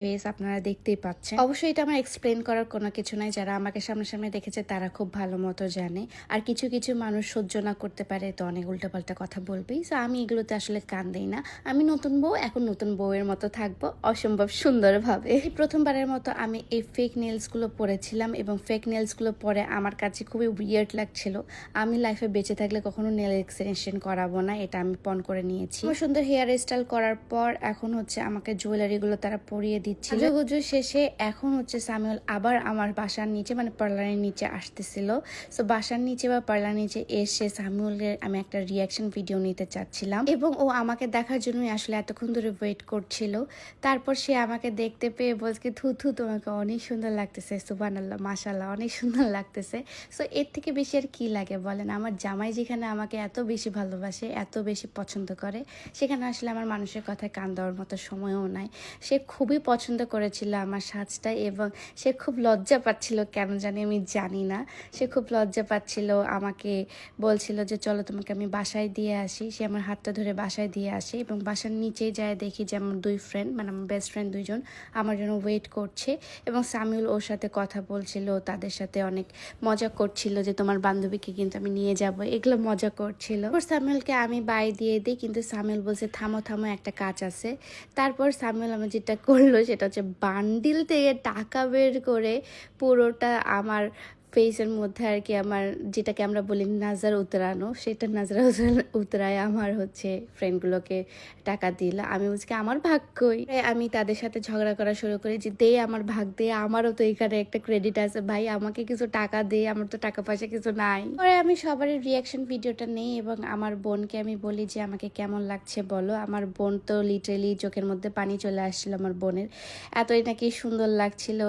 Face আপনারা দেখতেই পাচ্ছেন। অবশ্যই এটা আমার এক্সপ্লেন করার কোনো কিছু নাই। যারা আমাকে সামনাসামনি দেখেছে তারা খুব ভালো মতো জানে। আর কিছু, কিছু মানুষ সহ্য না করতে পারে তো অনেক উল্টাপাল্টা কথা বলবেই। সো আমি এগুলোতে আসলে কান দেই না। আমি নতুন বউ, এখন নতুন বউয়ের মতো থাকবো অসম্ভব সুন্দরভাবে। এই ১ম বারের মতো আমি এই ফেক নেইলস গুলো পরেছিলাম এবং ফেক নেইলস গুলো পরে আমার কাছে খুবই উইয়ার্ড লাগছিল। আমি লাইফে বেঁচে থাকলে কখনো নেইল এক্সটেনশন করাবো না। এটা আমি পণ করে নিয়েছি। আমার সুন্দর হেয়ার স্টাইল করার পর এখন হচ্ছে আমাকে জুয়েলারি গুলো তারা পরিয়ে দিচ্ছিল। সাজুগুজু শেষে এখন হচ্ছে সামিউল আবার আমার বাসার নিচে মানে পার্লারের নিচে আসতেছিল। সো বাসার নিচে বা পার্লার নিচে এসে সামিউলের আমি একটা রিয়াকশন ভিডিও নিতে চাচ্ছিলাম এবং ও আমাকে দেখার জন্যই আসলে এতক্ষণ ধরে ওয়েট করছিল। তারপর সে আমাকে দেখতে পেয়ে বলছে থু থু তোমাকে অনেক সুন্দর লাগতেছে, সুবহানাল্লাহ মাশাআল্লাহ অনেক সুন্দর লাগতেছে। সো এর থেকে বেশি আর কি লাগে বলেন? আমার জামাই যেখানে আমাকে এত বেশি ভালোবাসে, এত বেশি পছন্দ করে, সেখানে আসলে আমার মানুষের কথায় কান দেওয়ার মতো সময়ও নাই। সে খুবই পছন্দ করেছিল আমার সাজটা এবং সে খুব লজ্জা পাচ্ছিল, কেন জানি আমি জানি না। সে খুব লজ্জা পাচ্ছিল, আমাকে বলছিল যে চলো তোমাকে আমি বাসায় দিয়ে আসি। সে আমার হাতটা ধরে বাসায় দিয়ে আসে এবং বাসার নিচেই যায় দেখি যে আমার 2 ফ্রেন্ড মানে আমার বেস্ট ফ্রেন্ড 2 জন আমার জন্য ওয়েট করছে এবং সামিউল ওর সাথে কথা বলছিল, তাদের সাথে অনেক মজা করছিল যে তোমার বান্ধবীকে কিন্তু আমি নিয়ে যাব, এগুলো মজা করছিল। তারপর সামিউলকে আমি বাই দিয়ে দিই কিন্তু সামিউল বলছে থামো থামো একটা কাজ আছে। তারপর সামিউল আমার যেটা করলো সেটা হচ্ছে বান্ডিল থেকে টাকা বের করে পুরোটা আমার ফেসের মধ্যে আর কি আমার যেটাকে আমরা বলি নাজার উতরানো, সেটা নাজার উতরায় আমার হচ্ছে ফ্রেন্ডগুলোকে টাকা দিল। আমি বলছি আমার ভাগ কই? আমি তাদের সাথে ঝগড়া করা শুরু করি যে দে আমার ভাগ দে, আমারও তো এখানে একটা ক্রেডিট আছে ভাই, আমাকে কিছু টাকা দে, আমার তো টাকা পয়সা কিছু নাই। পরে আমি সবারই রিয়াকশন ভিডিওটা নেই এবং আমার বোনকে আমি বলি যে আমাকে কেমন লাগছে বলো। আমার বোন তো লিটারেলি চোখের মধ্যে পানি চলে আসছিল আমার বোনের, এতই নাকি সুন্দর লাগছিল।